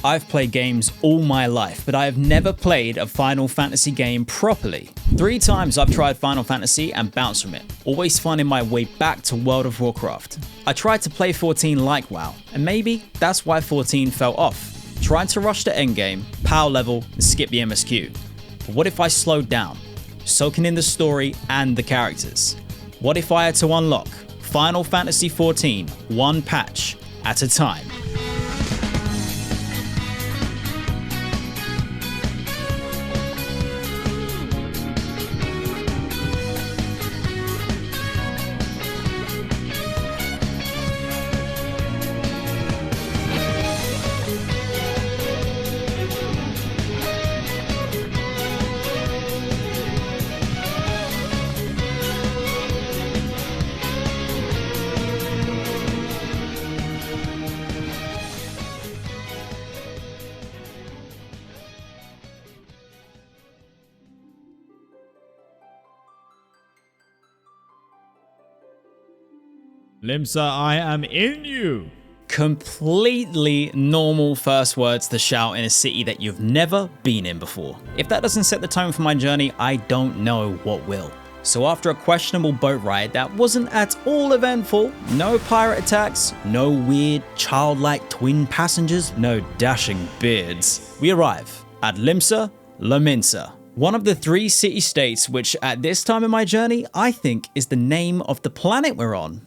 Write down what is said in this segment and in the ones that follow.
I've played games all my life, but I have never played a Final Fantasy game properly. 3 times I've tried Final Fantasy and bounced from it, always finding my way back to World of Warcraft. I tried to play 14 like WoW, and maybe that's why 14 fell off. Trying to rush the endgame, power level, and skip the MSQ. But what if I slowed down, soaking in the story and the characters? What if I had to unlock Final Fantasy XIV one patch at a time? Limsa, I am in you! Completely normal first words to shout in a city that you've never been in before. If that doesn't set the tone for my journey, I don't know what will. So after a questionable boat ride that wasn't at all eventful, no pirate attacks, no weird childlike twin passengers, no dashing beards, we arrive at Limsa Lominsa. One of the 3 city-states which, at this time in my journey, I think is the name of the planet we're on.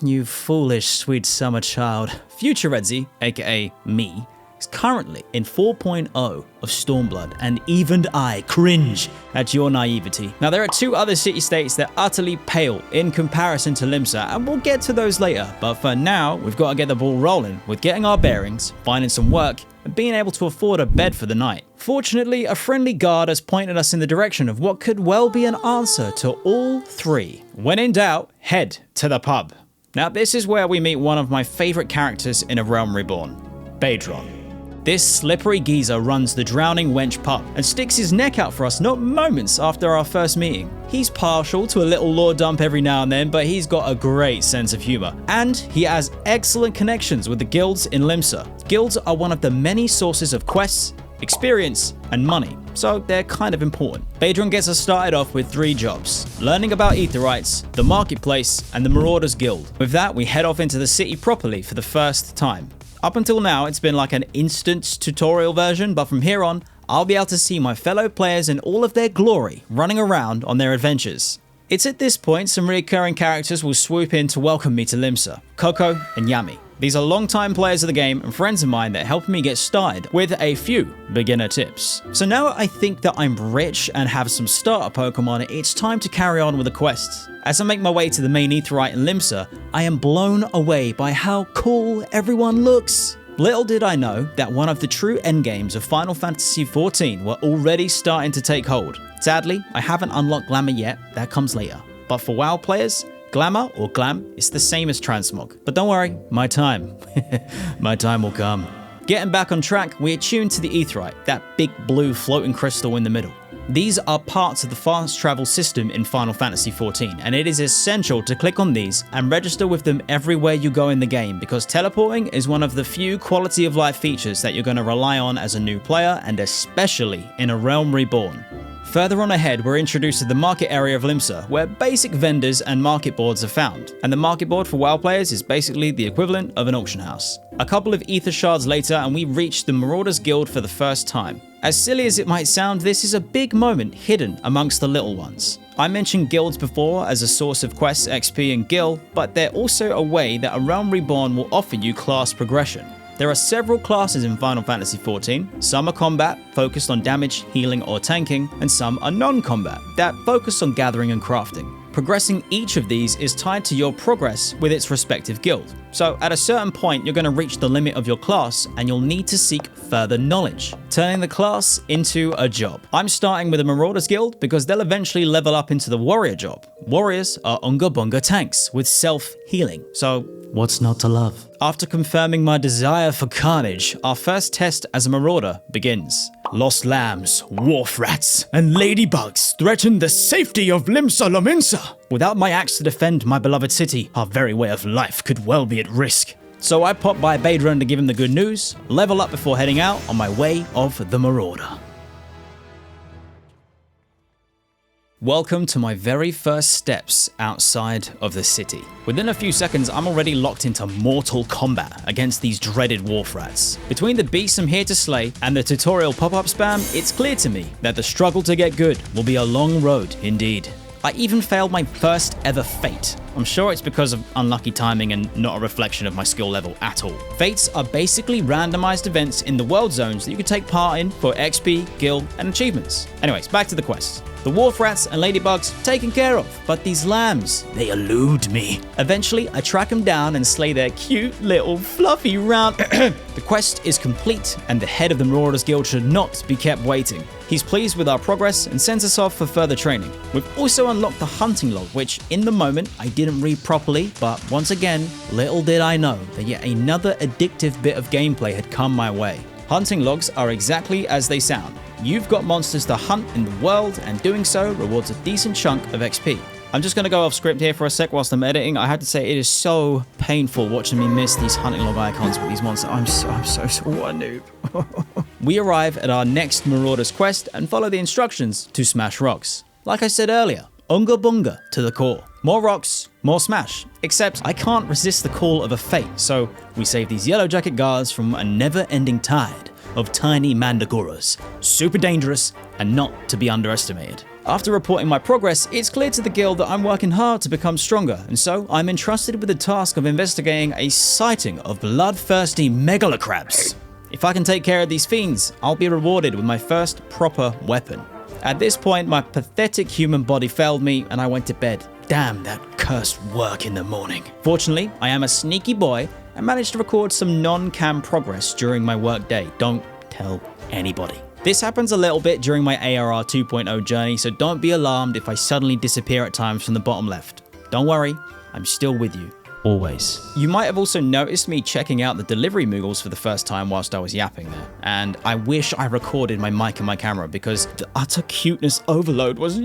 You foolish sweet summer child. Future Redzy, aka me, is currently in 4.0 of Stormblood, and even I cringe at your naivety. Now there are 2 other city-states that utterly pale in comparison to Limsa, and we'll get to those later, but for now, we've got to get the ball rolling with getting our bearings, finding some work, and being able to afford a bed for the night. Fortunately, a friendly guard has pointed us in the direction of what could well be an answer to all 3. When in doubt, head to the pub. Now this is where we meet one of my favourite characters in A Realm Reborn, Baedron. This slippery geezer runs the Drowning Wench pub and sticks his neck out for us not moments after our first meeting. He's partial to a little lore dump every now and then, but he's got a great sense of humour. And he has excellent connections with the guilds in Limsa. Guilds are one of the many sources of quests, experience, and money, so they're kind of important. Baedron gets us started off with 3 jobs: learning about Aetherites, the marketplace, and the Marauders Guild. With that, we head off into the city properly for the first time. Up until now, it's been like an instant tutorial version, but from here on, I'll be able to see my fellow players in all of their glory running around on their adventures. It's at this point some recurring characters will swoop in to welcome me to Limsa: Coco and Yami. These are longtime players of the game and friends of mine that helped me get started with a few beginner tips. So now I think that I'm rich and have some starter Pokemon, it's time to carry on with the quests. As I make my way to the main Aetherite in Limsa, I am blown away by how cool everyone looks. Little did I know that one of the true endgames of Final Fantasy XIV were already starting to take hold. Sadly, I haven't unlocked Glamour yet, that comes later. But for WoW players, Glamour or Glam is the same as Transmog. But don't worry, my time. My time will come. Getting back on track, we attune to the Aetherite, that big blue floating crystal in the middle. These are parts of the fast travel system in Final Fantasy XIV, and it is essential to click on these and register with them everywhere you go in the game, because teleporting is one of the few quality of life features that you're going to rely on as a new player, and especially in A Realm Reborn. Further on ahead, we're introduced to the market area of Limsa, where basic vendors and market boards are found. And the market board for WoW players is basically the equivalent of an auction house. A couple of ether shards later, and we reach the Marauders Guild for the first time. As silly as it might sound, this is a big moment hidden amongst the little ones. I mentioned guilds before as a source of quests, XP, and gil, but they're also a way that A Realm Reborn will offer you class progression. There are several classes in Final Fantasy XIV. Some are combat, focused on damage, healing, or tanking, and some are non-combat, that focus on gathering and crafting. Progressing each of these is tied to your progress with its respective guild. So at a certain point, you're going to reach the limit of your class and you'll need to seek further knowledge, turning the class into a job. I'm starting with the Marauders Guild because they'll eventually level up into the Warrior job. Warriors are Unga Bunga tanks with self-healing, so what's not to love? After confirming my desire for carnage, our first test as a Marauder begins. Lost lambs, wharf rats, and ladybugs threaten the safety of Limsa Lominsa. Without my axe to defend my beloved city, our very way of life could well be at risk. So I popped by Badrun to give him the good news, level up before heading out on my way of the Marauder. Welcome to my very first steps outside of the city. Within a few seconds, I'm already locked into mortal combat against these dreaded wharf rats. Between the beasts I'm here to slay and the tutorial pop-up spam, it's clear to me that the struggle to get good will be a long road indeed. I even failed my first ever fate. I'm sure it's because of unlucky timing and not a reflection of my skill level at all. Fates are basically randomized events in the world zones that you can take part in for XP, guild, and achievements. Anyways, back to the quest. The wharf rats and ladybugs taken care of, but these lambs, they elude me. Eventually, I track them down and slay their cute little fluffy round... The quest is complete, and the head of the Marauders Guild should not be kept waiting. He's pleased with our progress and sends us off for further training. We've also unlocked the hunting log, which in the moment I didn't read properly, but once again, little did I know that yet another addictive bit of gameplay had come my way. Hunting logs are exactly as they sound. You've got monsters to hunt in the world, and doing so rewards a decent chunk of XP. I'm just going to go off script here for a sec whilst I'm editing. I had to say it is so painful watching me miss these hunting log icons with these monsters. I'm so what a noob. We arrive at our next Marauders quest and follow the instructions to smash rocks. Like I said earlier, Unga Bunga to the core. More rocks, more smash. Except I can't resist the call of a fate, so we save these yellow jacket guards from a never-ending tide of tiny mandragoras, super dangerous and not to be underestimated. After reporting my progress, it's clear to the guild that I'm working hard to become stronger, and so I'm entrusted with the task of investigating a sighting of bloodthirsty megalocrabs. If I can take care of these fiends, I'll be rewarded with my first proper weapon. At this point, my pathetic human body failed me and I went to bed. Damn that cursed work in the morning. Fortunately, I am a sneaky boy and managed to record some non-cam progress during my work day. Don't tell anybody. This happens a little bit during my ARR 2.0 journey, so don't be alarmed if I suddenly disappear at times from the bottom left. Don't worry, I'm still with you. Always. You might have also noticed me checking out the delivery Moogles for the first time whilst I was yapping there. And I wish I recorded my mic and my camera because the utter cuteness overload was...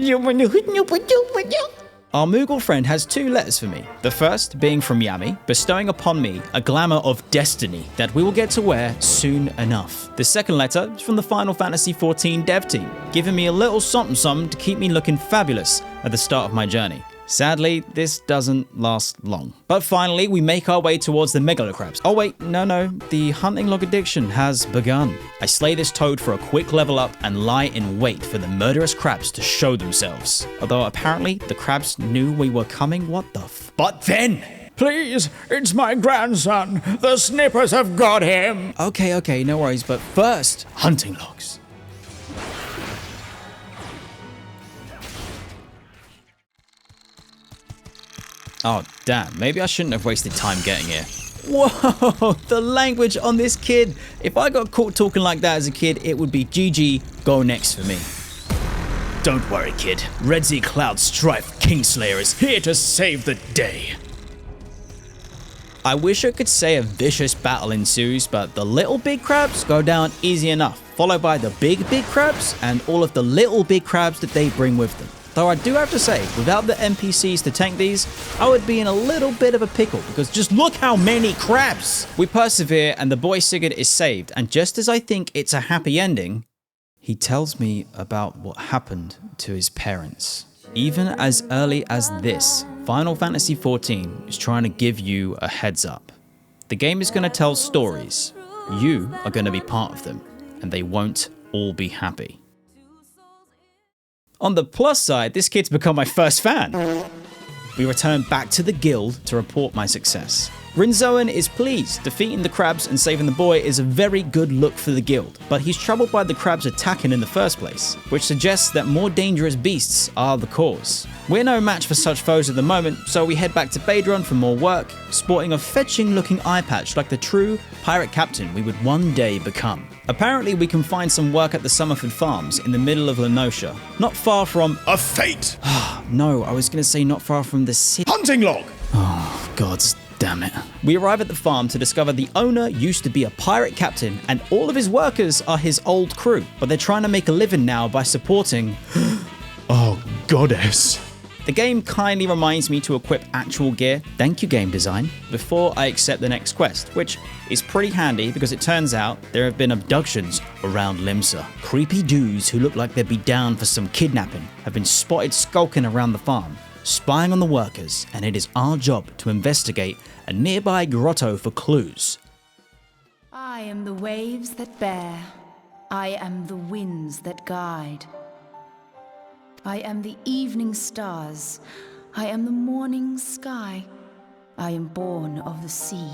Our Moogle friend has two letters for me. The first being from Yami, bestowing upon me a glamour of destiny that we will get to wear soon enough. The second letter is from the Final Fantasy XIV dev team, giving me a little something to keep me looking fabulous at the start of my journey. Sadly, this doesn't last long. But finally, we make our way towards the megalocrabs. Oh wait, no, the hunting log addiction has begun. I slay this toad for a quick level up and lie in wait for the murderous crabs to show themselves. Although apparently the crabs knew we were coming, what the f... But then... Please, it's my grandson. The snippers have got him. Okay, no worries, but first, hunting logs. Oh, damn. Maybe I shouldn't have wasted time getting here. Whoa, the language on this kid. If I got caught talking like that as a kid, it would be GG, go next for me. Don't worry, kid. Redzy Cloud Strife Kingslayer is here to save the day. I wish I could say a vicious battle ensues, but the little big crabs go down easy enough, followed by the big crabs and all of the little big crabs that they bring with them. Though I do have to say, without the NPCs to tank these, I would be in a little bit of a pickle, because just look how many crabs! We persevere and the boy Sigurd is saved, and just as I think it's a happy ending, he tells me about what happened to his parents. Even as early as this, Final Fantasy XIV is trying to give you a heads up. The game is going to tell stories. You are going to be part of them, and they won't all be happy. On the plus side, this kid's become my first fan. We return back to the guild to report my success. Rinzoan is pleased. Defeating the crabs and saving the boy is a very good look for the guild, but he's troubled by the crabs attacking in the first place, which suggests that more dangerous beasts are the cause. We're no match for such foes at the moment, so we head back to Badrun for more work, sporting a fetching looking eye patch like the true pirate captain we would one day become. Apparently we can find some work at the Summerford Farms in the middle of Lenosha, not far from... A fate! No, I was going to say not far from the city. Hunting log! Oh, gods damn it. We arrive at the farm to discover the owner used to be a pirate captain and all of his workers are his old crew, but they're trying to make a living now by supporting... Oh, goddess. The game kindly reminds me to equip actual gear, thank you game design, before I accept the next quest, which is pretty handy because it turns out there have been abductions around Limsa. Creepy dudes who look like they'd be down for some kidnapping have been spotted skulking around the farm, spying on the workers, and it is our job to investigate a nearby grotto for clues. I am the waves that bear. I am the winds that guide. I am the evening stars. I am the morning sky. I am born of the sea,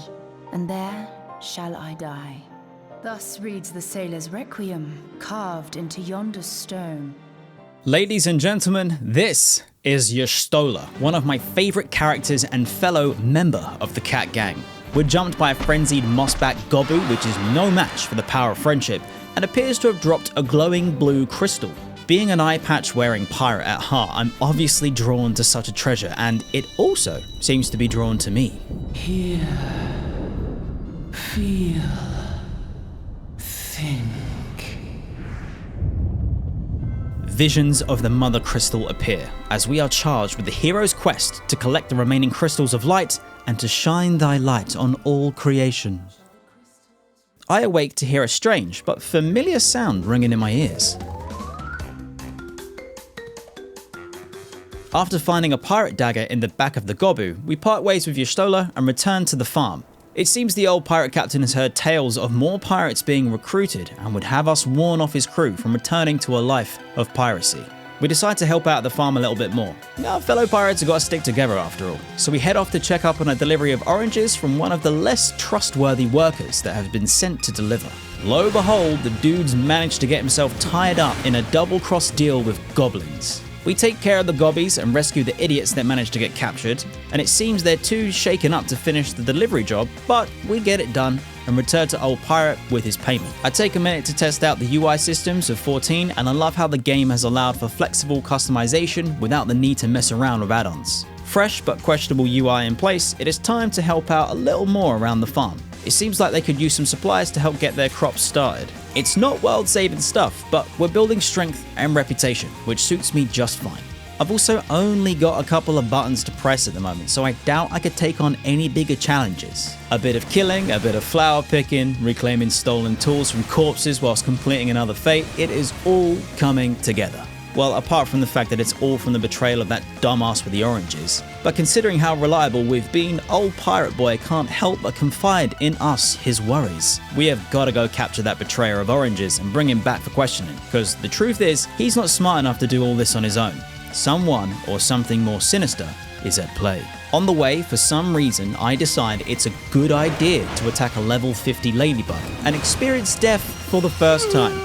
and there shall I die. Thus reads the sailor's requiem, carved into yonder stone. Ladies and gentlemen, this is Y'shtola, one of my favorite characters and fellow member of the Cat Gang. We're jumped by a frenzied mossback Gobu, which is no match for the power of friendship, and appears to have dropped a glowing blue crystal. Being an eye patch wearing pirate at heart, I'm obviously drawn to such a treasure, and it also seems to be drawn to me. Hear, feel, think. Visions of the Mother Crystal appear, as we are charged with the hero's quest to collect the remaining crystals of light and to shine thy light on all creation. I awake to hear a strange but familiar sound ringing in my ears. After finding a pirate dagger in the back of the Gobu, we part ways with Y'shtola and return to the farm. It seems the old pirate captain has heard tales of more pirates being recruited and would have us warn off his crew from returning to a life of piracy. We decide to help out the farm a little bit more. Our fellow pirates have got to stick together after all. So we head off to check up on a delivery of oranges from one of the less trustworthy workers that have been sent to deliver. Lo and behold, the dude's managed to get himself tied up in a double-cross deal with goblins. We take care of the gobbies and rescue the idiots that managed to get captured, and it seems they're too shaken up to finish the delivery job, but we get it done and return to old pirate with his payment. I take a minute to test out the UI systems of 14, and I love how the game has allowed for flexible customization without the need to mess around with add-ons. Fresh but questionable UI in place, it is time to help out a little more around the farm. It seems like they could use some supplies to help get their crops started. It's not world-saving stuff, but we're building strength and reputation, which suits me just fine. I've also only got a couple of buttons to press at the moment, so I doubt I could take on any bigger challenges. A bit of killing, a bit of flower picking, reclaiming stolen tools from corpses whilst completing another fate, it is all coming together. Well, apart from the fact that it's all from the betrayal of that dumbass with the oranges. But considering how reliable we've been, old pirate boy can't help but confide in us his worries. We have got to go capture that betrayer of oranges and bring him back for questioning, because the truth is, he's not smart enough to do all this on his own. Someone or something more sinister is at play. On the way, for some reason, I decide it's a good idea to attack a level 50 ladybug and experience death for the first time.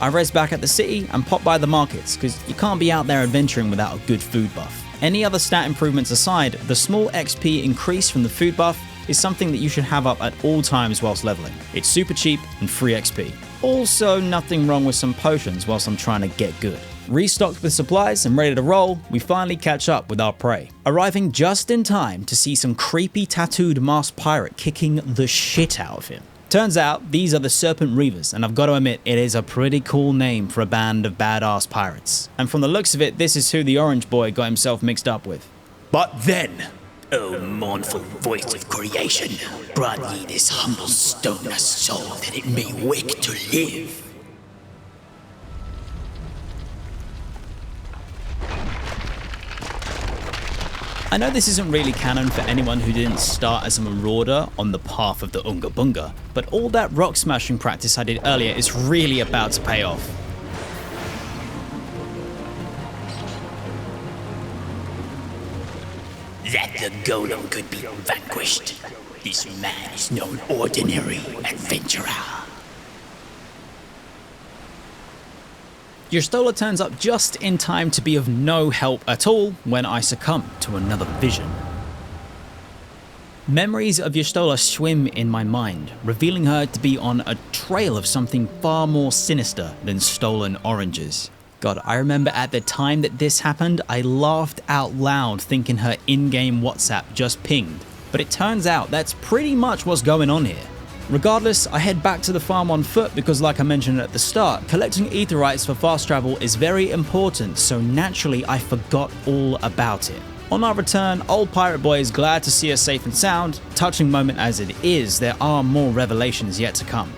I res back at the city and pop by the markets, because you can't be out there adventuring without a good food buff. Any other stat improvements aside, the small XP increase from the food buff is something that you should have up at all times whilst leveling. It's super cheap and free XP. Also, nothing wrong with some potions whilst I'm trying to get good. Restocked with supplies and ready to roll, we finally catch up with our prey, arriving just in time to see some creepy tattooed masked pirate kicking the shit out of him. Turns out, these are the Serpent Reavers, and I've got to admit, it is a pretty cool name for a band of badass pirates. And from the looks of it, this is who the orange boy got himself mixed up with. But then, O mournful voice of creation, grant ye this humble stone a soul that it may wake to live. I know this isn't really canon for anyone who didn't start as a marauder on the path of the Unga Bunga, but all that rock smashing practice I did earlier is really about to pay off. That the golem could be vanquished. This man is no ordinary adventurer. Y'shtola turns up just in time to be of no help at all when I succumb to another vision. Memories of Y'shtola swim in my mind, revealing her to be on a trail of something far more sinister than stolen oranges. God, I remember at the time that this happened, I laughed out loud thinking her in-game WhatsApp just pinged. But it turns out that's pretty much what's going on here. Regardless, I head back to the farm on foot because, like I mentioned at the start, collecting aetherites for fast travel is very important, so naturally I forgot all about it. On our return, old Pirate Boy is glad to see us safe and sound. Touching moment as it is, there are more revelations yet to come.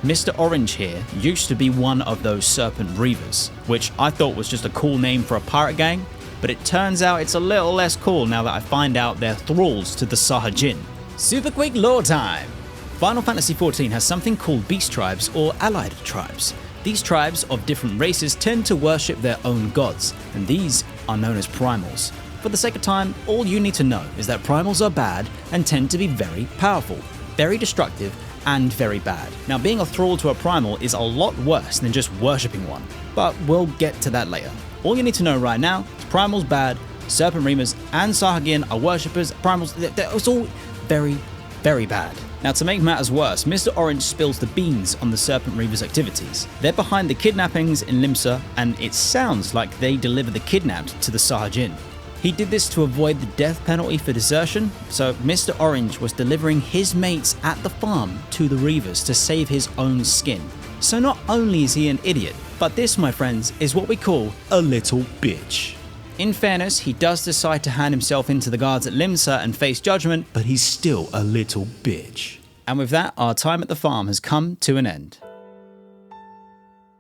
Mr. Orange here used to be one of those Serpent Reavers, which I thought was just a cool name for a pirate gang, but it turns out it's a little less cool now that I find out they're thralls to the Sahajin. Super quick lore time! Final Fantasy XIV has something called beast tribes or allied tribes. These tribes of different races tend to worship their own gods, and these are known as primals. For the sake of time, all you need to know is that primals are bad and tend to be very powerful, very destructive, and very bad. Now, being a thrall to a primal is a lot worse than just worshipping one, but we'll get to that later. All you need to know right now is primal's bad, Serpent Reavers and Sahagin are worshippers, primals, it's all very, very bad. Now, to make matters worse, Mr. Orange spills the beans on the Serpent Reavers' activities. They're behind the kidnappings in Limsa, and it sounds like they deliver the kidnapped to the Sahajin. He did this to avoid the death penalty for desertion, so Mr. Orange was delivering his mates at the farm to the Reavers to save his own skin. So not only is he an idiot, but this, my friends, is what we call a little bitch. In fairness, he does decide to hand himself into the guards at Limsa and face judgment, but he's still a little bitch. And with that, our time at the farm has come to an end.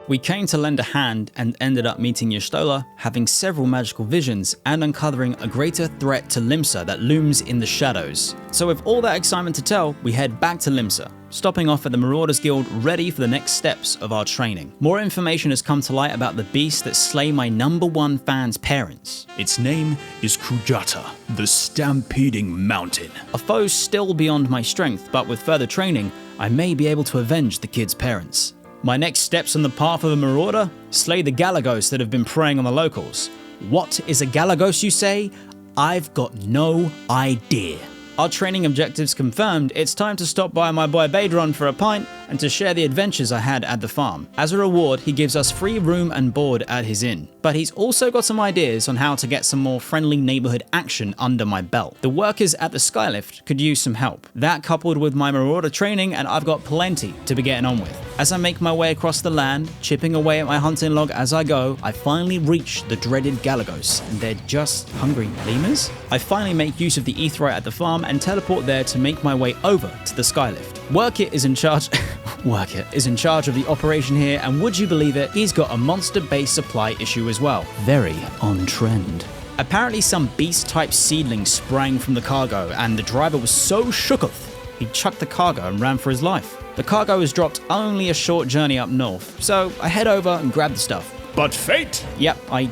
We came to lend a hand and ended up meeting Y'shtola, having several magical visions and uncovering a greater threat to Limsa that looms in the shadows. So with all that excitement to tell, we head back to Limsa, stopping off at the Marauders Guild ready for the next steps of our training. More information has come to light about the beast that slay my #1 fan's parents. Its name is Kujata, the Stampeding Mountain. A foe still beyond my strength, but with further training, I may be able to avenge the kid's parents. My next steps on the path of a marauder? Slay the Galagos that have been preying on the locals. What is a Galagos, you say? I've got no idea. Our training objectives confirmed, it's time to stop by my boy Badron for a pint and to share the adventures I had at the farm. As a reward, he gives us free room and board at his inn. But he's also got some ideas on how to get some more friendly neighborhood action under my belt. The workers at the Skylift could use some help. That coupled with my marauder training, and I've got plenty to be getting on with. As I make my way across the land, chipping away at my hunting log as I go, I finally reach the dreaded Galagos, and they're just hungry lemurs? I finally make use of the aetherite at the farm and teleport there to make my way over to the Skylift. Workit is in charge of the operation here, and would you believe it, he's got a monster-based supply issue as well. Very on trend. Apparently some beast-type seedling sprang from the cargo, and the driver was so shooketh, he chucked the cargo and ran for his life. The cargo was dropped only a short journey up north, so I head over and grab the stuff. But fate! Yep, I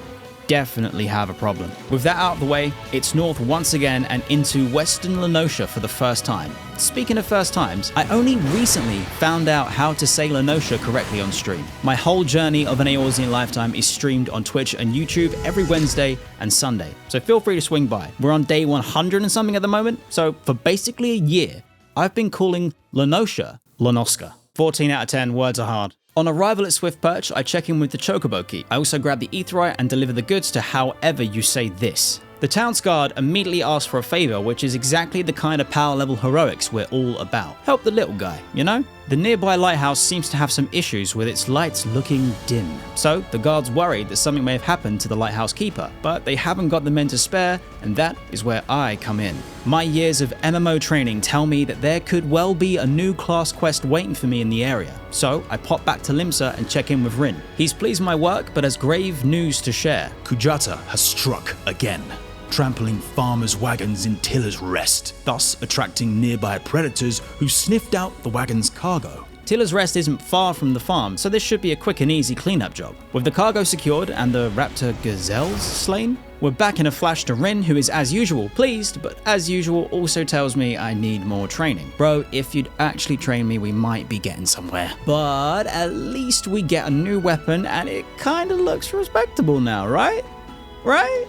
definitely have a problem. With that out of the way, it's north once again and into Western Lenosha for the first time. Speaking of first times, I only recently found out how to say Lenosha correctly on stream. My whole journey of an Eorzean Lifetime is streamed on Twitch and YouTube every Wednesday and Sunday, so feel free to swing by. We're on day 100 and something at the moment, so for basically a year, I've been calling Lenosha Lenoska. 14 out of 10, words are hard. On arrival at Swift Perch, I check in with the Chocobo Key. I also grab the aetherite and deliver the goods to however you say this. The town's guard immediately asks for a favor, which is exactly the kind of power level heroics we're all about. Help the little guy, you know? The nearby lighthouse seems to have some issues with its lights looking dim. So the guard's worried that something may have happened to the lighthouse keeper, but they haven't got the men to spare, and that is where I come in. My years of MMO training tell me that there could well be a new class quest waiting for me in the area. So I pop back to Limsa and check in with Rin. He's pleased with my work, but has grave news to share. Kujata has struck again, trampling farmers' wagons in Tiller's Rest, thus attracting nearby predators who sniffed out the wagon's cargo. Tiller's Rest isn't far from the farm, so this should be a quick and easy cleanup job. With the cargo secured and the raptor gazelles slain, we're back in a flash to Rin, who is as usual pleased, but as usual also tells me I need more training. Bro, if you'd actually train me, we might be getting somewhere. But at least we get a new weapon and it kinda looks respectable now, right? Right?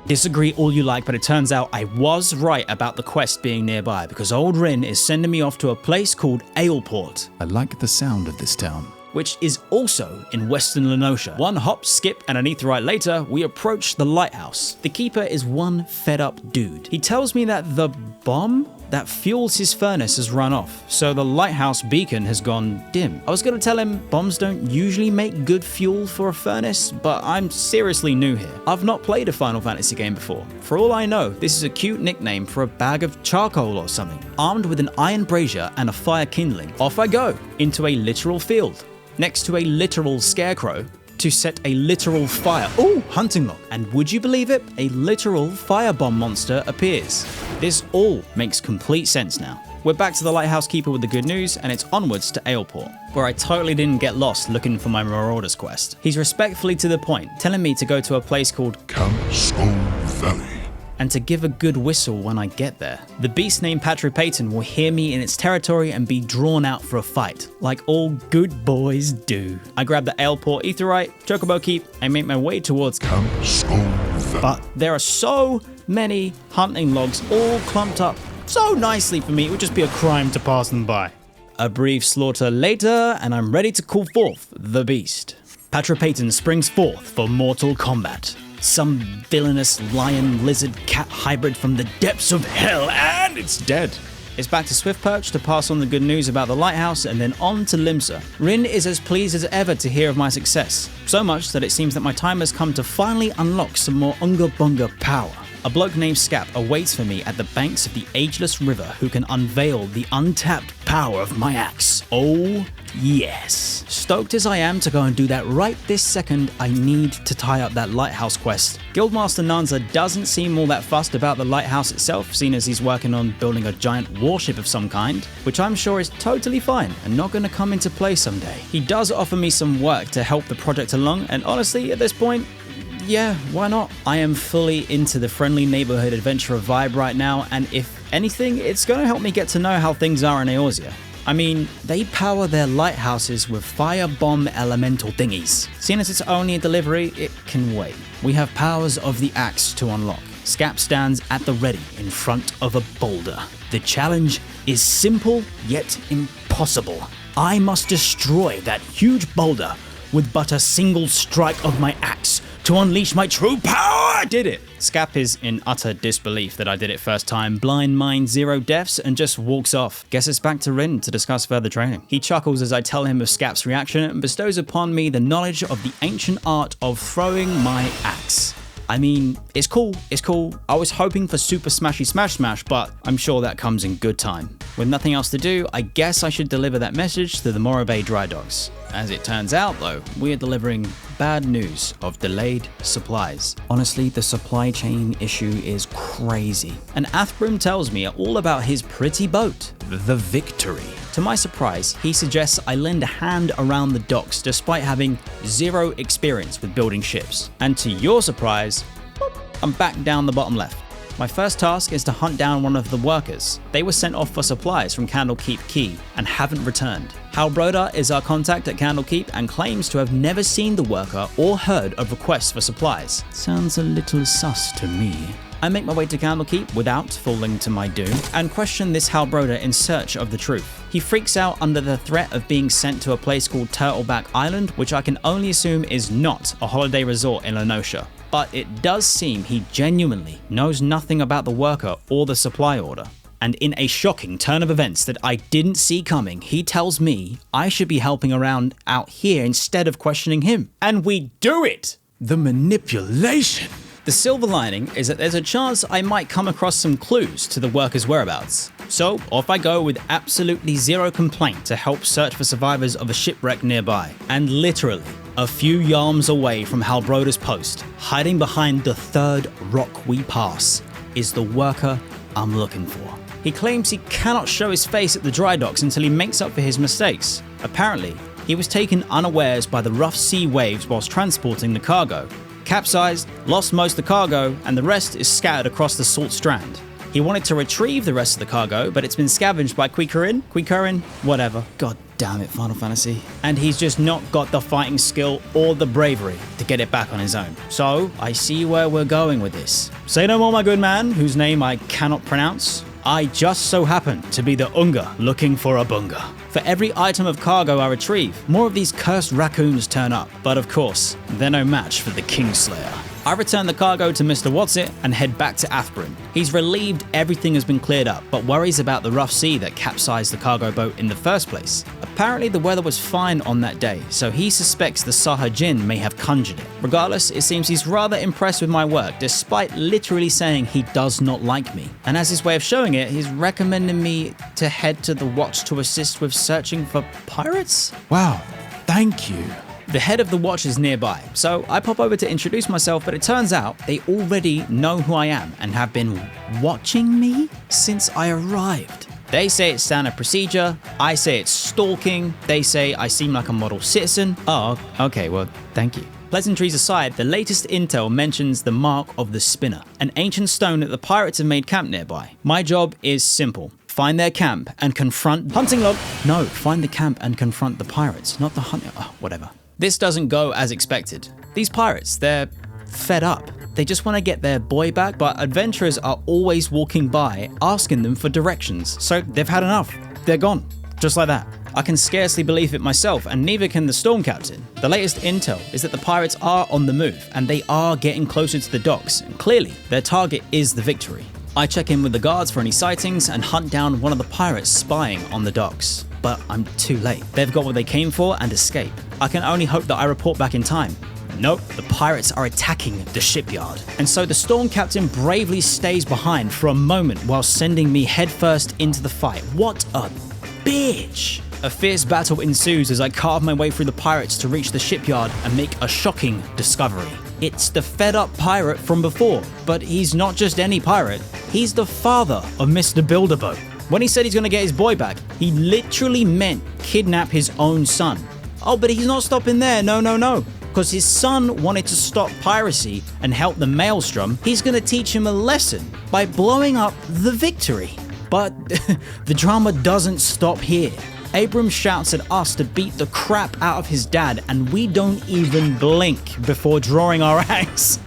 Disagree all you like, but it turns out I was right about the quest being nearby, because old Rin is sending me off to a place called Aleport. I like the sound of this town. Which is also in Western Lenosha. One hop, skip, and an aetherite later, we approach the lighthouse. The keeper is one fed up dude. He tells me that the bomb that fuels his furnace has run off, so the lighthouse beacon has gone dim. I was gonna tell him bombs don't usually make good fuel for a furnace, but I'm seriously new here. I've not played a Final Fantasy game before. For all I know, this is a cute nickname for a bag of charcoal or something. Armed with an iron brazier and a fire kindling, off I go into a literal field, next to a literal scarecrow, to set a literal fire. Ooh, hunting log. And would you believe it? A literal firebomb monster appears. This all makes complete sense now. We're back to the lighthouse keeper with the good news, and it's onwards to Aleport, where I totally didn't get lost looking for my Marauder's quest. He's respectfully to the point, telling me to go to a place called Camstone Valley, and to give a good whistle when I get there. The beast named Patripaton will hear me in its territory and be drawn out for a fight, like all good boys do. I grab the Aleport Aetheryte, Chocobo Keep, and make my way towards Camstone Valley. But there are so many hunting logs all clumped up so nicely for me, it would just be a crime to pass them by. A brief slaughter later, and I'm ready to call forth the beast. Patripaton springs forth for mortal combat. Some villainous lion lizard cat hybrid from the depths of hell, and it's dead. It's back to Swiftperch to pass on the good news about the lighthouse, and then on to Limsa. Rin is as pleased as ever to hear of my success, so much that it seems that my time has come to finally unlock some more Unga Bunga power. A bloke named Scap awaits for me at the banks of the ageless river who can unveil the untapped power of my axe. Oh yes. Stoked as I am to go and do that right this second, I need to tie up that lighthouse quest. Guildmaster Nanza doesn't seem all that fussed about the lighthouse itself, seeing as he's working on building a giant warship of some kind, which I'm sure is totally fine and not going to come into play someday. He does offer me some work to help the project along, and honestly, at this point, yeah, why not? I am fully into the friendly neighborhood adventurer vibe right now, and if anything, it's going to help me get to know how things are in Eorzea. I mean, they power their lighthouses with firebomb elemental thingies. Seeing as it's only a delivery, it can wait. We have powers of the axe to unlock. Scap stands at the ready in front of a boulder. The challenge is simple yet impossible. I must destroy that huge boulder with but a single strike of my axe to unleash my true power. I did it! Scap is in utter disbelief that I did it first time, blind mind 0 deaths, and just walks off. Guess it's back to Rin to discuss further training. He chuckles as I tell him of Scap's reaction and bestows upon me the knowledge of the ancient art of throwing my axe. I mean, it's cool. I was hoping for Super Smashy Smash, but I'm sure that comes in good time. With nothing else to do, I guess I should deliver that message to the Morro Bay Dry Dogs. As it turns out though, we are delivering bad news of delayed supplies. Honestly, the supply chain issue is crazy. And Athbrim tells me all about his pretty boat, the Victory. To my surprise, he suggests I lend a hand around the docks despite having 0 experience with building ships. And to your surprise, I'm back down the bottom left. My first task is to hunt down one of the workers. They were sent off for supplies from Candlekeep Quay and haven't returned. Halbroda is our contact at Candlekeep and claims to have never seen the worker or heard of requests for supplies. Sounds a little sus to me. I make my way to Candlekeep without falling to my doom and question this Halbroda in search of the truth. He freaks out under the threat of being sent to a place called Turtleback Island, which I can only assume is not a holiday resort in Lenosha. But it does seem he genuinely knows nothing about the worker or the supply order. And in a shocking turn of events that I didn't see coming, he tells me I should be helping around out here instead of questioning him. And we do it! The manipulation. The silver lining is that there's a chance I might come across some clues to the worker's whereabouts. So off I go with absolutely 0 complaint to help search for survivors of a shipwreck nearby. And literally, a few yards away from Halbroda's post, hiding behind the 3rd rock we pass, is the worker I'm looking for. He claims he cannot show his face at the dry docks until he makes up for his mistakes. Apparently, he was taken unawares by the rough sea waves whilst transporting the cargo. Capsized, lost most of the cargo, and the rest is scattered across the Salt Strand. He wanted to retrieve the rest of the cargo, but it's been scavenged by Quikurin, whatever. God damn it, Final Fantasy. And he's just not got the fighting skill or the bravery to get it back on his own. So, I see where we're going with this. Say no more, my good man, whose name I cannot pronounce. I just so happen to be the Unga looking for a bunga. For every item of cargo I retrieve, more of these cursed raccoons turn up. But of course, they're no match for the Kingslayer. I return the cargo to Mr. Whatsit and head back to Athbryn. He's relieved everything has been cleared up, but worries about the rough sea that capsized the cargo boat in the first place. Apparently the weather was fine on that day, so he suspects the Sahajin may have conjured it. Regardless, it seems he's rather impressed with my work, despite literally saying he does not like me. And as his way of showing it, he's recommending me to head to the watch to assist with searching for pirates? Wow, thank you. The head of the watch is nearby, so I pop over to introduce myself, but it turns out they already know who I am and have been watching me since I arrived. They say it's standard procedure, I say it's stalking, they say I seem like a model citizen. Oh, okay, well, thank you. Pleasantries aside, the latest intel mentions the Mark of the Spinner, an ancient stone that the pirates have made camp nearby. My job is simple. Find their camp and confront... Hunting log! No, find the camp and confront the pirates, not the hunting... Oh, whatever. This doesn't go as expected. These pirates, they're fed up. They just want to get their boy back, but adventurers are always walking by, asking them for directions. So they've had enough. They're gone. Just like that. I can scarcely believe it myself, and neither can the Storm Captain. The latest intel is that the pirates are on the move, and they are getting closer to the docks, and clearly, their target is the Victory. I check in with the guards for any sightings and hunt down one of the pirates spying on the docks. But I'm too late. They've got what they came for and escape. I can only hope that I report back in time. Nope, the pirates are attacking the shipyard. And so the Storm Captain bravely stays behind for a moment while sending me headfirst into the fight. What a bitch! A fierce battle ensues as I carve my way through the pirates to reach the shipyard and make a shocking discovery. It's the fed-up pirate from before, but he's not just any pirate. He's the father of Mr. Builderboat. When he said he's gonna get his boy back, he literally meant kidnap his own son. Oh, but he's not stopping there, no. Because his son wanted to stop piracy and help the Maelstrom, he's gonna teach him a lesson by blowing up the Victory. But the drama doesn't stop here. Abram shouts at us to beat the crap out of his dad, and we don't even blink before drawing our axe.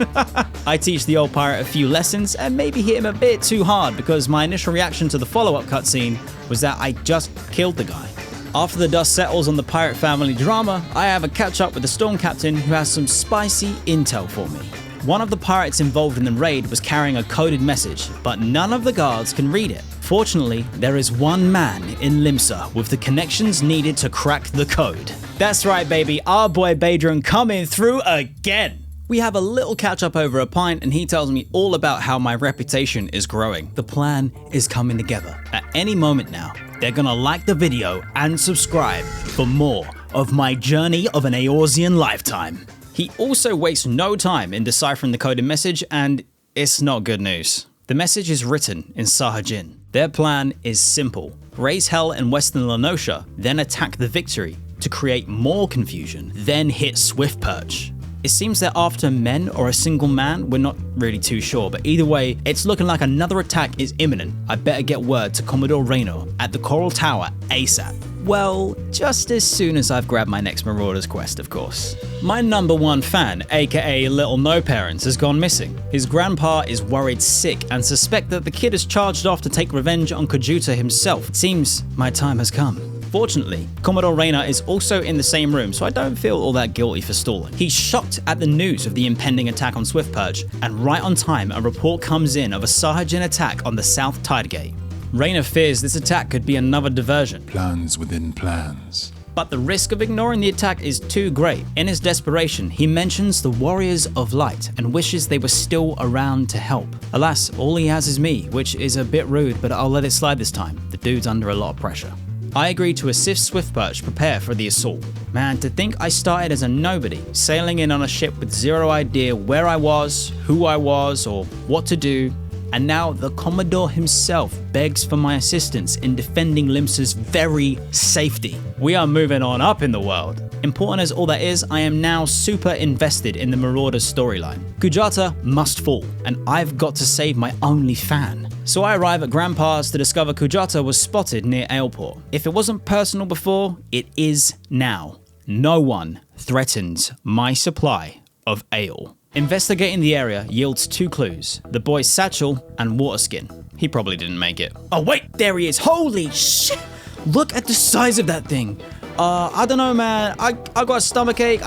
I teach the old pirate a few lessons and maybe hit him a bit too hard because my initial reaction to the follow-up cutscene was that I just killed the guy. After the dust settles on the pirate family drama, I have a catch-up with the Storm Captain who has some spicy intel for me. One of the pirates involved in the raid was carrying a coded message, but none of the guards can read it. Fortunately, there is one man in Limsa with the connections needed to crack the code. That's right, baby, our boy Badron coming through again. We have a little catch up over a pint and he tells me all about how my reputation is growing. The plan is coming together. At any moment now, they're gonna like the video and subscribe for more of my journey of an Eorzean lifetime. He also wastes no time in deciphering the coded message, and it's not good news. The message is written in Sahajin. Their plan is simple. Raise hell in Western Lenosha, then attack the Victory to create more confusion, then hit Swiftperch. It seems they're after men or a single man, we're not really too sure, but either way, it's looking like another attack is imminent. I better get word to Commodore Raynor at the Coral Tower ASAP. Well, just as soon as I've grabbed my next Marauder's quest, of course. My #1 fan, aka Little No Parents, has gone missing. His grandpa is worried sick and suspect that the kid has charged off to take revenge on Kajuta himself. It seems my time has come. Fortunately, Commodore Raynor is also in the same room, so I don't feel all that guilty for stalling. He's shocked at the news of the impending attack on Swiftperch, and right on time a report comes in of a Sahajin attack on the South Tidegate. Raynor fears this attack could be another diversion. Plans within plans. But the risk of ignoring the attack is too great. In his desperation, he mentions the Warriors of Light and wishes they were still around to help. Alas, all he has is me, which is a bit rude, but I'll let it slide this time. The dude's under a lot of pressure. I agreed to assist Swiftperch prepare for the assault. Man, to think I started as a nobody, sailing in on a ship with zero idea where I was, who I was, or what to do, and now the Commodore himself begs for my assistance in defending Limsa's very safety. We are moving on up in the world. Important as all that is, I am now super invested in the Marauder's storyline. Kujata must fall, and I've got to save my only fan. So I arrive at Grandpa's to discover Kujata was spotted near Aleport. If it wasn't personal before, it is now. No one threatens my supply of ale. Investigating the area yields 2 clues, the boy's satchel and waterskin. He probably didn't make it. Oh wait, there he is, holy shit! Look at the size of that thing. I don't know, man, I got a stomachache,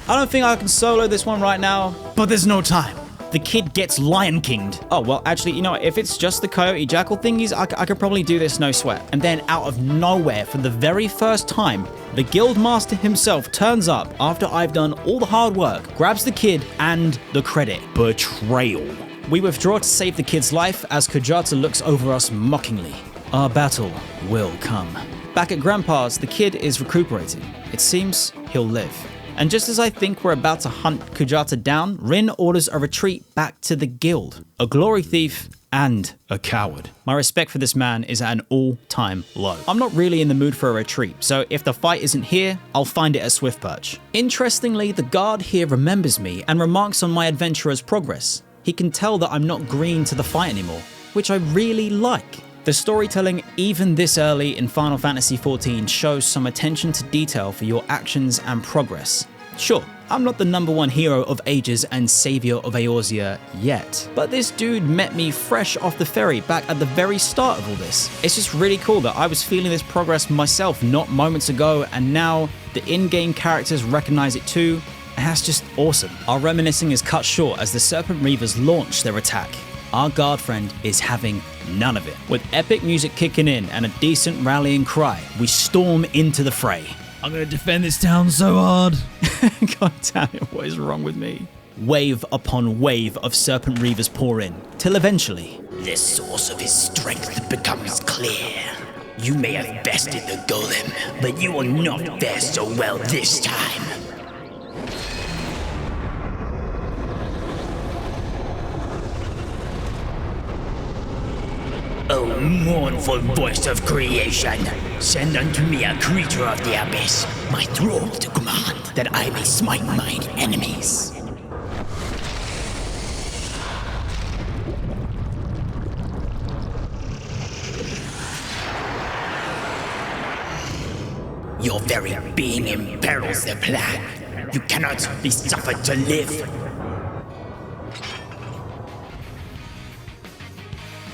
I don't think I can solo this one right now, but there's no time. The kid gets Lion King'd. Oh, well, actually, you know what? If it's just the Coyote Jackal thingies, I could probably do this no sweat. And then out of nowhere, for the very first time, the Guildmaster himself turns up after I've done all the hard work, grabs the kid, and the credit. Betrayal. We withdraw to save the kid's life as Kujata looks over us mockingly. Our battle will come. Back at Grandpa's, the kid is recuperating. It seems he'll live. And just as I think we're about to hunt Kujata down, Rin orders a retreat back to the guild. A glory thief and a coward. My respect for this man is at an all-time low. I'm not really in the mood for a retreat, so if the fight isn't here, I'll find it at Swiftperch. Interestingly, the guard here remembers me and remarks on my adventurer's progress. He can tell that I'm not green to the fight anymore, which I really like. The storytelling, even this early in Final Fantasy XIV, shows some attention to detail for your actions and progress. Sure, I'm not the #1 hero of ages and savior of Eorzea yet, but this dude met me fresh off the ferry back at the very start of all this. It's just really cool that I was feeling this progress myself not moments ago, and now the in-game characters recognize it too, and that's just awesome. Our reminiscing is cut short as the Serpent Reavers launch their attack. Our guard friend is having none of it. With epic music kicking in and a decent rallying cry, we storm into the fray. I'm gonna defend this town so hard. God damn it, what is wrong with me? Wave upon wave of Serpent Reavers pour in, till eventually... The source of his strength becomes clear. You may have bested the golem, but you will not fare so well this time. O mournful voice of creation, send unto me a creature of the abyss, my thrall to command, that I may smite mine enemies. Your very being imperils the plan. You cannot be suffered to live.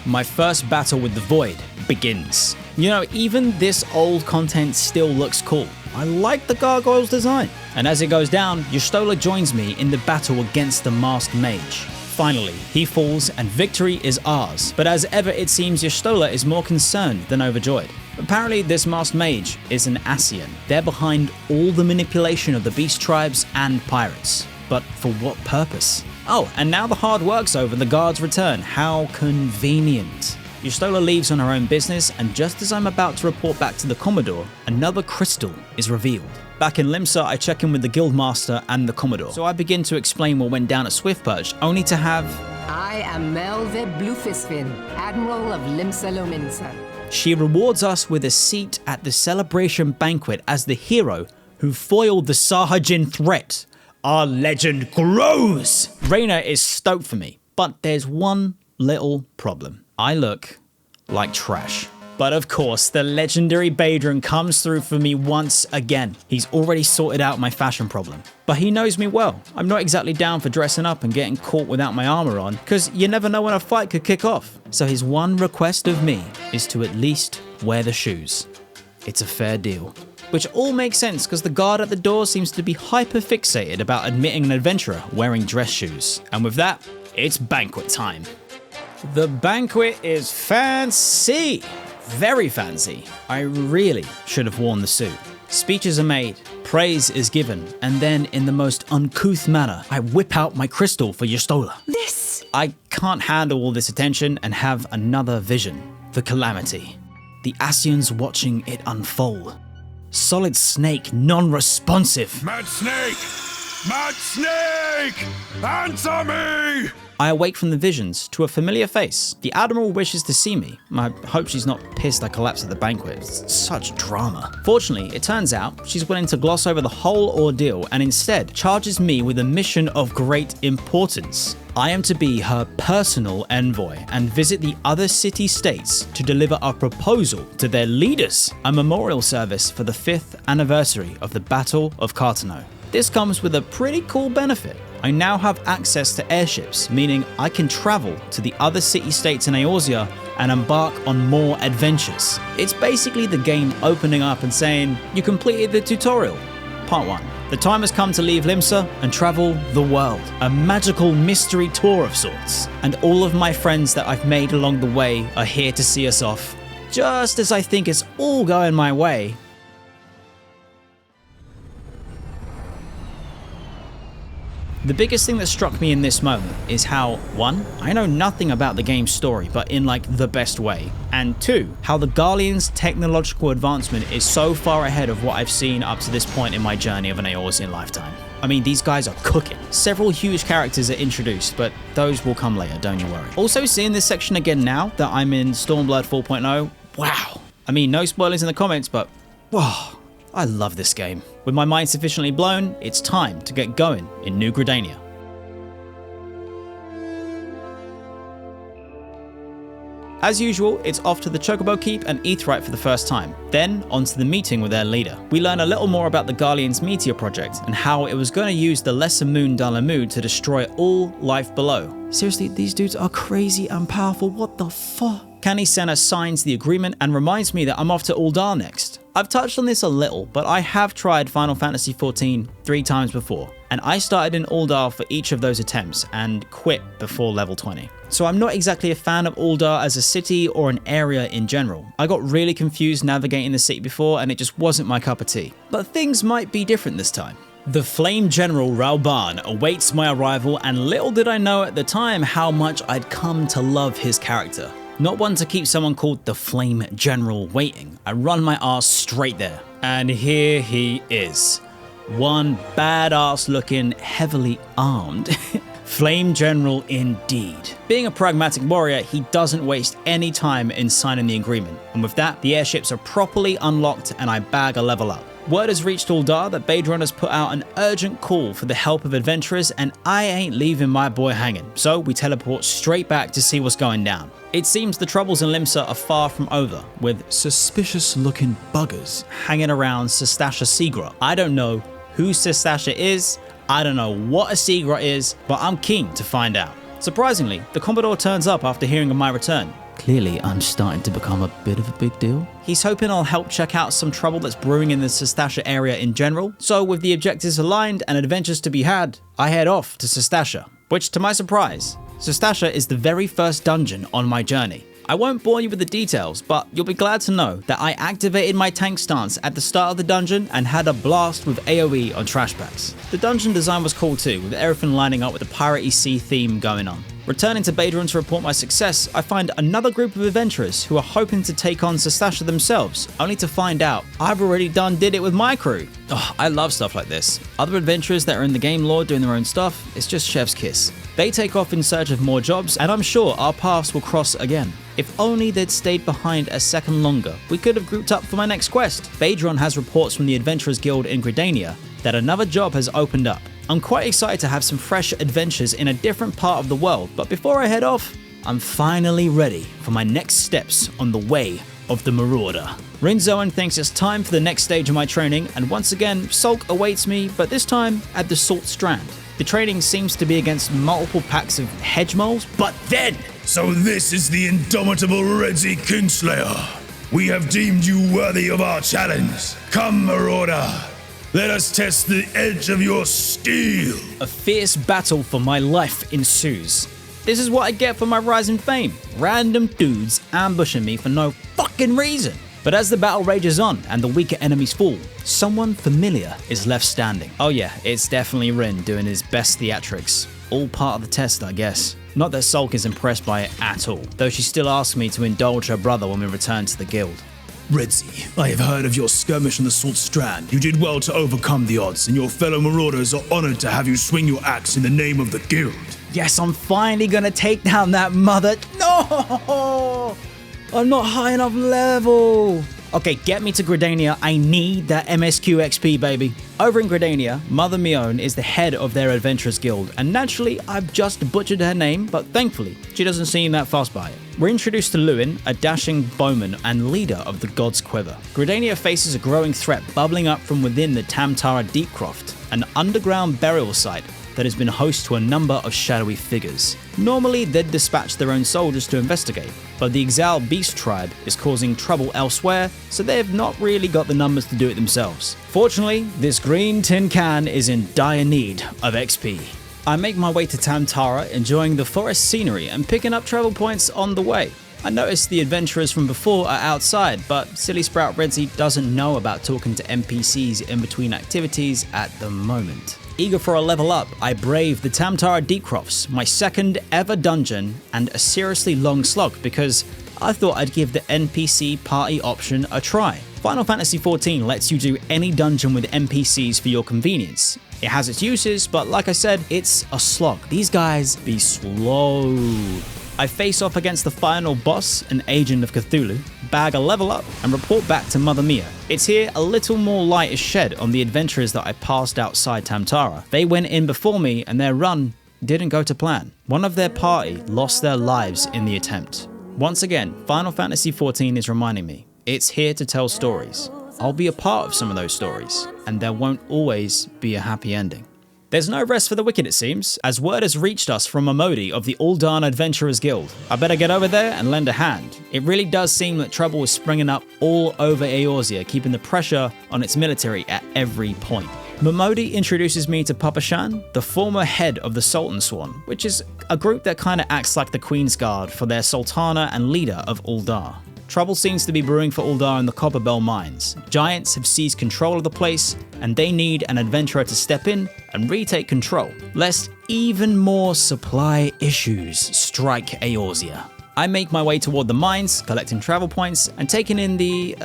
My first battle with the Void begins. You know, even this old content still looks cool. I like the gargoyle's design. And as it goes down, Y'shtola joins me in the battle against the masked mage. Finally, he falls and victory is ours. But as ever, it seems Y'shtola is more concerned than overjoyed. Apparently, this masked mage is an Ascian. They're behind all the manipulation of the beast tribes and pirates. But for what purpose? Oh, and now the hard work's over, the guards return. How convenient. Y'shtola leaves on her own business, and just as I'm about to report back to the Commodore, another crystal is revealed. Back in Limsa, I check in with the Guildmaster and the Commodore. So I begin to explain what went down at Swiftperch, only to have... I am Melve Blufisfin, Admiral of Limsa Lominsa. She rewards us with a seat at the celebration banquet as the hero who foiled the Sahajin threat. Our legend grows! Reyna is stoked for me, but there's one little problem. I look like trash. But of course, the legendary Badron comes through for me once again. He's already sorted out my fashion problem. But he knows me well. I'm not exactly down for dressing up and getting caught without my armor on, because you never know when a fight could kick off. So his one request of me is to at least wear the shoes. It's a fair deal. Which all makes sense because the guard at the door seems to be hyper-fixated about admitting an adventurer wearing dress shoes. And with that, it's banquet time. The banquet is fancy. Very fancy. I really should have worn the suit. Speeches are made, praise is given, and then in the most uncouth manner, I whip out my crystal for Y'shtola. This! I can't handle all this attention and have another vision. The calamity. The Ascians watching it unfold. Solid Snake non-responsive. Mad Snake! Mad Snake! Answer me! I awake from the visions to a familiar face. The Admiral wishes to see me. I hope she's not pissed I collapsed at the banquet. It's such drama. Fortunately, it turns out she's willing to gloss over the whole ordeal and instead charges me with a mission of great importance. I am to be her personal envoy and visit the other city-states to deliver a proposal to their leaders, a memorial service for the 5th anniversary of the Battle of Cartano. This comes with a pretty cool benefit. I now have access to airships, meaning I can travel to the other city-states in Eorzea and embark on more adventures. It's basically the game opening up and saying, you completed the tutorial. Part 1. The The time has come to leave Limsa and travel the world. A magical mystery tour of sorts. And all of my friends that I've made along the way are here to see us off. Just as I think it's all going my way, the biggest thing that struck me in this moment is how, 1, I know nothing about the game's story, but in like the best way, and 2, how the Garlean's technological advancement is so far ahead of what I've seen up to this point in my journey of an Eorzean Lifetime. I mean, these guys are cooking. Several huge characters are introduced, but those will come later, don't you worry. Also, seeing this section again now that I'm in Stormblood 4.0, wow. I mean, no spoilers in the comments, but wow. I love this game. With my mind sufficiently blown, it's time to get going in New Gridania. As usual, it's off to the Chocobo Keep and Aetheryte for the first time, then onto the meeting with their leader. We learn a little more about the Garlean's Meteor project and how it was going to use the Lesser Moon Dalamud to destroy all life below. Seriously, these dudes are crazy and powerful, what the fuck? Canny Senna signs the agreement and reminds me that I'm off to Ul'dah next. I've touched on this a little, but I have tried Final Fantasy XIV 3 times before, and I started in Ul'dah for each of those attempts and quit before level 20. So I'm not exactly a fan of Ul'dah as a city or an area in general. I got really confused navigating the city before and it just wasn't my cup of tea. But things might be different this time. The Flame General Rauban awaits my arrival, and little did I know at the time how much I'd come to love his character. Not one to keep someone called the Flame General waiting. I run my ass straight there. And here he is. One badass looking, heavily armed Flame General indeed. Being a pragmatic warrior, he doesn't waste any time in signing the agreement. And with that, the airships are properly unlocked and I bag a level up. Word has reached Ul'dah that Baidron has put out an urgent call for the help of adventurers, and I ain't leaving my boy hanging, so we teleport straight back to see what's going down. It seems the troubles in Limsa are far from over, with Suspicious looking buggers hanging around Sestasha Seagra. I don't know who Sestasha is, I don't know what a Seagra is, but I'm keen to find out. Surprisingly, the Commodore turns up after hearing of my return. Clearly, I'm starting to become a bit of a big deal. He's hoping I'll help check out some trouble that's brewing in the Sestasha area in general, so with the objectives aligned and adventures to be had, I head off to Sestasha, which to my surprise, Sestasha is the very first dungeon on my journey. I won't bore you with the details, but you'll be glad to know that I activated my tank stance at the start of the dungeon and had a blast with AoE on trash packs. The dungeon design was cool too, with everything lining up with the piratey sea theme going on. Returning to Baidron to report my success, I find another group of adventurers who are hoping to take on Sestasha themselves, only to find out I've already did it with my crew. Oh, I love stuff like this. Other adventurers that are in the game lore doing their own stuff, it's just chef's kiss. They take off in search of more jobs, and I'm sure our paths will cross again. If only they'd stayed behind a second longer, we could have grouped up for my next quest. Baidron has reports from the Adventurers Guild in Gridania that another job has opened up. I'm quite excited to have some fresh adventures in a different part of the world, but before I head off, I'm finally ready for my next steps on the way of the Marauder. Rinzoan thinks it's time for the next stage of my training, and once again, Sulk awaits me, but this time at the Salt Strand. The training seems to be against multiple packs of hedge moles, but then... So this is the indomitable Redzy Kingslayer. We have deemed you worthy of our challenge. Come, Marauder. Let us test the edge of your steel. A fierce battle for my life ensues. This is what I get for my rise in fame. Random dudes ambushing me for no fucking reason. But as the battle rages on and the weaker enemies fall, someone familiar is left standing. Oh yeah, it's definitely Rin doing his best theatrics. All part of the test, I guess. Not that Sulk is impressed by it at all, though she still asks me to indulge her brother when we return to the guild. Redzy, I have heard of your skirmish on the Salt Strand. You did well to overcome the odds, and your fellow marauders are honored to have you swing your axe in the name of the guild. Yes, I'm finally gonna take down that mother... No! I'm not high enough level. Okay, get me to Gridania. I need that MSQ XP, baby. Over in Gridania, Mother Mione is the head of their Adventurers Guild, and naturally, I've just butchered her name, but thankfully, she doesn't seem that fussed by it. We're introduced to Lewin, a dashing bowman and leader of the God's Quiver. Gridania faces a growing threat bubbling up from within the Tamtara Deepcroft, an underground burial site that has been host to a number of shadowy figures. Normally, they'd dispatch their own soldiers to investigate, but the exiled beast tribe is causing trouble elsewhere, so they have not really got the numbers to do it themselves. Fortunately, this green tin can is in dire need of XP. I make my way to Tamtara, enjoying the forest scenery and picking up travel points on the way. I noticed the adventurers from before are outside, but Silly Sprout Redzy doesn't know about talking to NPCs in between activities at the moment. Eager for a level up, I brave the Tamtara Deepcrofts, my second ever dungeon, and a seriously long slog because I thought I'd give the NPC party option a try. Final Fantasy XIV lets you do any dungeon with NPCs for your convenience. It has its uses, but like I said, it's a slog. These guys be slow. I face off against the final boss, an agent of Cthulhu, bag a level up, and report back to Mother Mia. It's here a little more light is shed on the adventurers that I passed outside Tamtara. They went in before me and their run didn't go to plan. One of their party lost their lives in the attempt. Once again, Final Fantasy XIV is reminding me, it's here to tell stories. I'll be a part of some of those stories, and there won't always be a happy ending. There's no rest for the wicked, it seems, as word has reached us from Momodi of the Ul'Dan Adventurers Guild. I better get over there and lend a hand. It really does seem that trouble is springing up all over Eorzea, keeping the pressure on its military at every point. Momodi introduces me to Papa Shan, the former head of the Sultan Swan, which is a group that kinda acts like the Queen's Guard for their Sultana and leader of Ul'Dar. Trouble seems to be brewing for Ul'Dar in the Copperbell mines. Giants have seized control of the place, and they need an adventurer to step in and retake control, lest even more supply issues strike Eorzea. I make my way toward the mines, collecting travel points, and taking in the,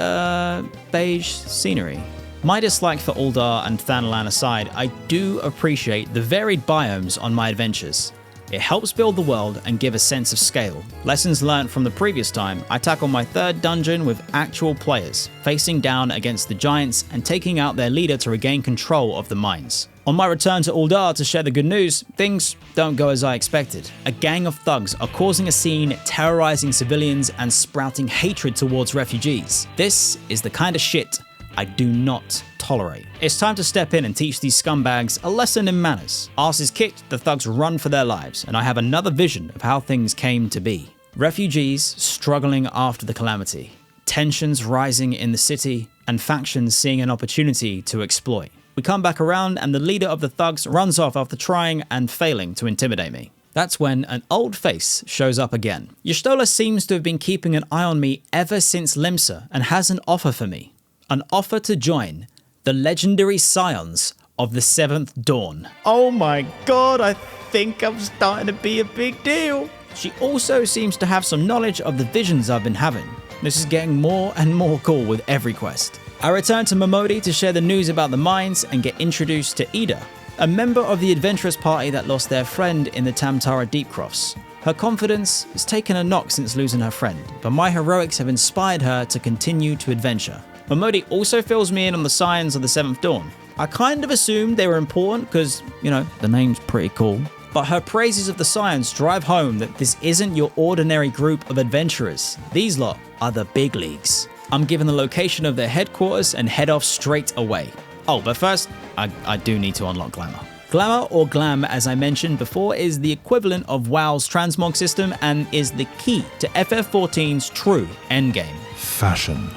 beige scenery. My dislike for Ul'Dar and Thanalan aside, I do appreciate the varied biomes on my adventures. It helps build the world and give a sense of scale. Lessons learned from the previous time, I tackle my third dungeon with actual players, facing down against the giants and taking out their leader to regain control of the mines. On my return to Ul'Dar to share the good news, things don't go as I expected. A gang of thugs are causing a scene, terrorizing civilians and sprouting hatred towards refugees. This is the kind of shit I do not tolerate. It's time to step in and teach these scumbags a lesson in manners. Arses kicked, the thugs run for their lives, and I have another vision of how things came to be. Refugees struggling after the calamity, tensions rising in the city, and factions seeing an opportunity to exploit. We come back around and the leader of the thugs runs off after trying and failing to intimidate me. That's when an old face shows up again. Y'shtola seems to have been keeping an eye on me ever since Limsa and has an offer for me. An offer to join the legendary Scions of the 7th Dawn. Oh my god, I think I'm starting to be a big deal. She also seems to have some knowledge of the visions I've been having. This is getting more and more cool with every quest. I return to Momodi to share the news about the mines and get introduced to Ida, a member of the adventurous party that lost their friend in the Tamtara Deepcrofts. Her confidence has taken a knock since losing her friend, but my heroics have inspired her to continue to adventure. Momodi also fills me in on the Scions of the 7th Dawn. I kind of assumed they were important because, you know, the name's pretty cool. But her praises of the Scions drive home that this isn't your ordinary group of adventurers. These lot are the big leagues. I'm given the location of their headquarters and head off straight away. Oh, but first, I do need to unlock Glamour. Glamour, or Glam as I mentioned before, is the equivalent of WoW's transmog system and is the key to FF14's true endgame. Fashion.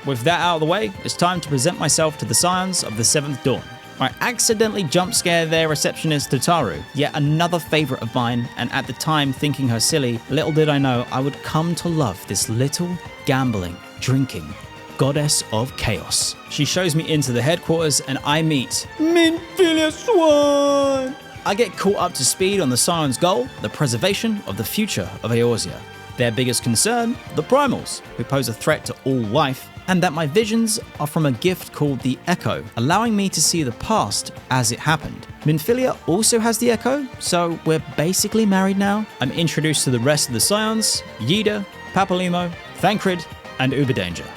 With that out of the way, it's time to present myself to the Scions of the 7th Dawn. I accidentally jump scare their receptionist Tataru, yet another favourite of mine, and at the time thinking her silly, little did I know I would come to love this little, gambling, drinking goddess of chaos. She shows me into the headquarters and I meet Minfilia Swan! I get caught up to speed on the Scions' goal, the preservation of the future of Eorzea. Their biggest concern, the primals, who pose a threat to all life, and that my visions are from a gift called the Echo, allowing me to see the past as it happened. Minfilia also has the Echo, so we're basically married now. I'm introduced to the rest of the Scions, Yida, Papalimo, Thancred, and Uberdanger.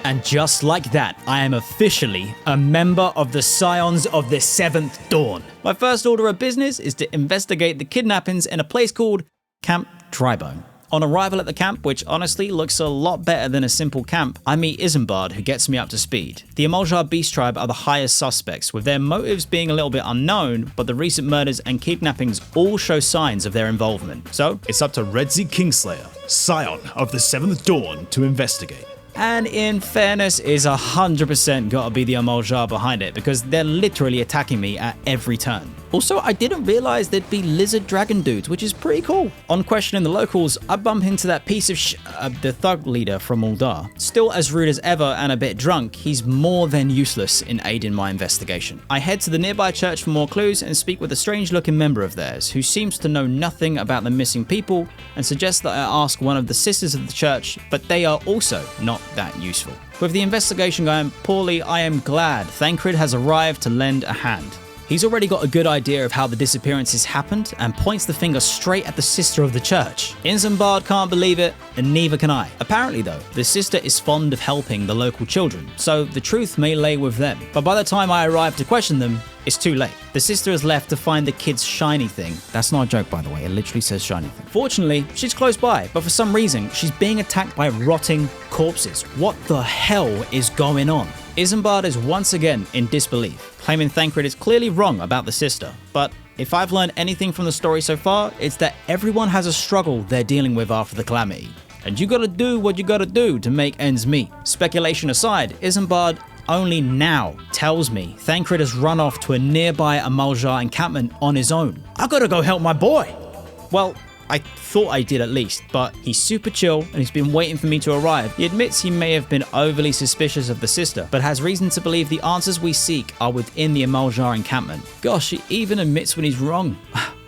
And just like that, I am officially a member of the Scions of the 7th Dawn. My first order of business is to investigate the kidnappings in a place called Camp Drybone. On arrival at the camp, which honestly looks a lot better than a simple camp, I meet Isambard, who gets me up to speed. The Amaljar Beast Tribe are the highest suspects, with their motives being a little bit unknown, but the recent murders and kidnappings all show signs of their involvement. So, It's up to Redzy Kingslayer, scion of the 7th Dawn, to investigate. and in fairness, is 100% gotta be the Amaljar behind it, because they're literally attacking me at every turn. Also, I didn't realize there'd be lizard dragon dudes, which is pretty cool. On questioning the locals, I bump into that piece of the thug leader from Uldar. Still as rude as ever and a bit drunk, he's more than useless in aiding my investigation. I head to the nearby church for more clues and speak with a strange looking member of theirs, who seems to know nothing about the missing people and suggests that I ask one of the sisters of the church, but they are also not that useful. With the investigation going poorly, I am glad Thancred has arrived to lend a hand. He's already got a good idea of how the disappearances happened and points the finger straight at the sister of the church. Isambard can't believe it, and neither can I. Apparently though, the sister is fond of helping the local children, so the truth may lay with them. But by the time I arrive to question them, it's too late. The sister has left to find the kid's shiny thing. That's not a joke, by the way. It literally says shiny thing. Fortunately, she's close by, but for some reason, she's being attacked by rotting corpses. What the hell is going on? Isambard is once again in disbelief, claiming Thancred is clearly wrong about the sister. But if I've learned anything from the story so far, it's that everyone has a struggle they're dealing with after the calamity. And you gotta do what you gotta do to make ends meet. Speculation aside, Isambard only now tells me Thancred has run off to a nearby Amaljar encampment on his own. I gotta go help my boy. Well, I thought I did at least, but he's super chill and he's been waiting for me to arrive. He admits he may have been overly suspicious of the sister, but has reason to believe the answers we seek are within the Amaljar encampment. Gosh, he even admits when he's wrong.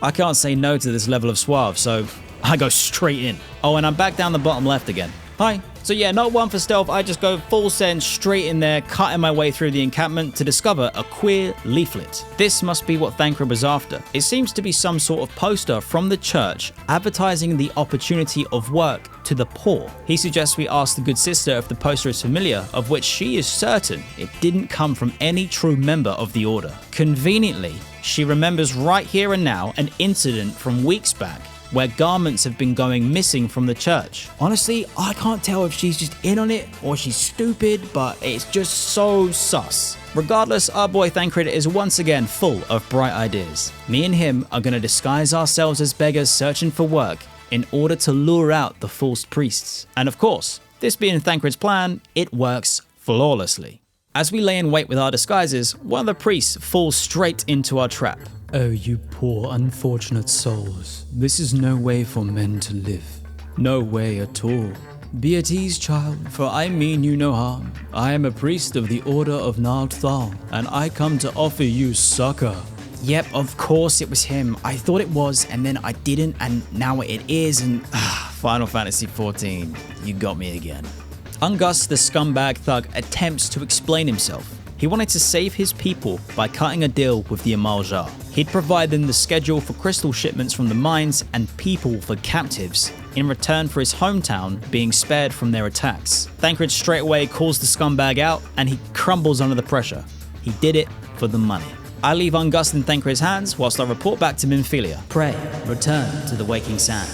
I can't say no to this level of suave, so I go straight in. Oh, and I'm back down the bottom left again. Hi. So yeah, not one for stealth, I just go full send straight in there, cutting my way through the encampment to discover a queer leaflet. This must be what Thancred was after. It seems to be some sort of poster from the church advertising the opportunity of work to the poor. He suggests we ask the good sister if the poster is familiar, of which she is certain it didn't come from any true member of the order. Conveniently, she remembers right here and now an incident from weeks back where garments have been going missing from the church. Honestly, I can't tell if she's just in on it or she's stupid, but it's just so sus. Regardless, our boy Thancred is once again full of bright ideas. Me and him are going to disguise ourselves as beggars searching for work in order to lure out the false priests. And of course, this being Thancred's plan, it works flawlessly. As we lay in wait with our disguises, one of the priests falls straight into our trap. Oh, you poor unfortunate souls. This is no way for men to live. No way at all. Be at ease, child, for I mean you no harm. I am a priest of the Order of Nagthal, and I come to offer you succor. Yep, of course it was him. I thought it was, and then I didn't, and now it is, and Final Fantasy XIV, you got me again. Ungus, the scumbag thug, attempts to explain himself. He wanted to save his people by cutting a deal with the Amaljar. He'd provide them the schedule for crystal shipments from the mines and people for captives, in return for his hometown being spared from their attacks. Thancred straight away calls the scumbag out, and he crumbles under the pressure. He did it for the money. I leave Ungus in Thancred's hands whilst I report back to Minfilia. Pray, return to the Waking Sand.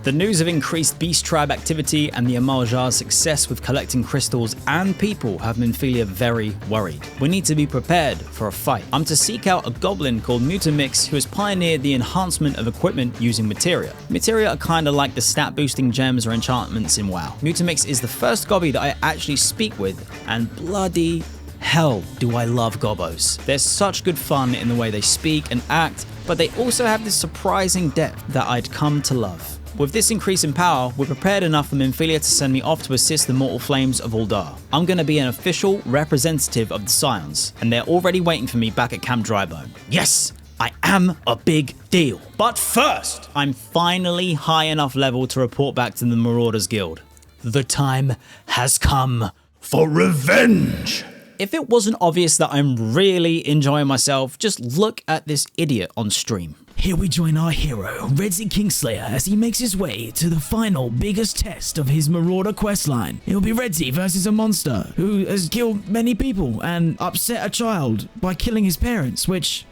The news of increased Beast Tribe activity and the Amaljar's success with collecting crystals and people have Minfilia very worried. We need to be prepared for a fight. I'm to seek out a goblin called Mutamix who has pioneered the enhancement of equipment using materia. Materia are kinda like the stat boosting gems or enchantments in WoW. Mutamix is the first gobby that I actually speak with, and bloody hell do I love gobbos. There's such good fun in the way they speak and act, but they also have this surprising depth that I'd come to love. With this increase in power, we're prepared enough for Minfilia to send me off to assist the mortal flames of Uldar. I'm going to be an official representative of the Scions, and they're already waiting for me back at Camp Drybone. Yes, I am a big deal. But first, I'm finally high enough level to report back to the Marauders Guild. The time has come For revenge! If it wasn't obvious that I'm really enjoying myself, just look at this idiot on stream. Here we join our hero, Redzy Kingslayer, as he makes his way to the final, biggest test of his Marauder questline. It will be Redzy versus a monster who has killed many people and upset a child by killing his parents, which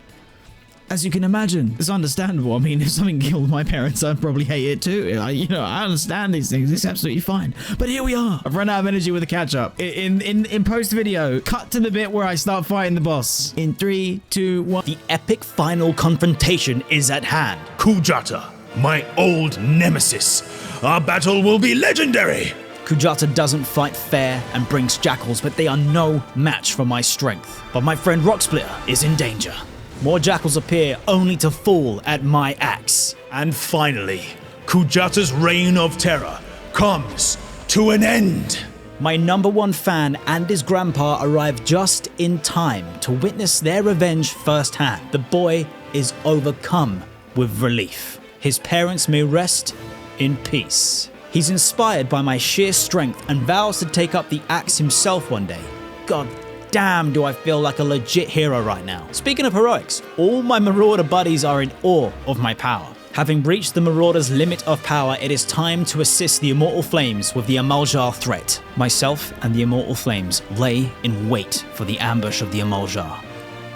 As you can imagine, it's understandable. I mean, if something killed my parents, I'd probably hate it too. I understand these things. It's absolutely fine. But here we are. I've run out of energy with the catch-up. In post-video, cut to the bit where I start fighting the boss. In 3, 2, 1. The epic final confrontation is at hand. Kujata, my old nemesis. Our battle will be legendary. Kujata doesn't fight fair and brings jackals, but they are no match for my strength. But my friend Rocksplitter is in danger. More jackals appear only to fall at my axe. And finally, Kujata's reign of terror comes to an end. My #1 fan and his grandpa arrive just in time to witness their revenge firsthand. The boy is overcome with relief. His parents may rest in peace. He's inspired by my sheer strength and vows to take up the axe himself one day. God damn, do I feel like a legit hero right now. Speaking of heroics, all my Marauder buddies are in awe of my power. Having reached the Marauder's limit of power, it is time to assist the Immortal Flames with the Amaljar threat. Myself and the Immortal Flames lay in wait for the ambush of the Amaljar.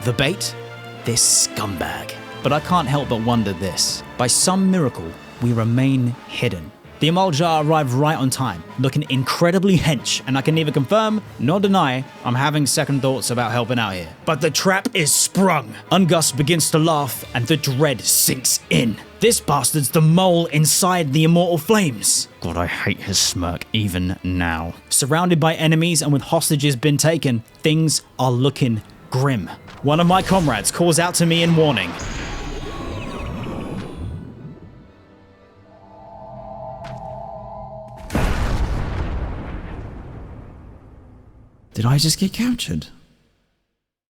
The bait? This scumbag. But I can't help but wonder this. By some miracle, we remain hidden. The Amaljar arrived right on time, looking incredibly hench, and I can neither confirm nor deny I'm having second thoughts about helping out here. But the trap is sprung. Ungus begins to laugh, and the dread sinks in. This bastard's the mole inside the Immortal Flames. God, I hate his smirk even now. Surrounded by enemies and with hostages been taken, things are looking grim. One of my comrades calls out to me in warning. Did I just get captured?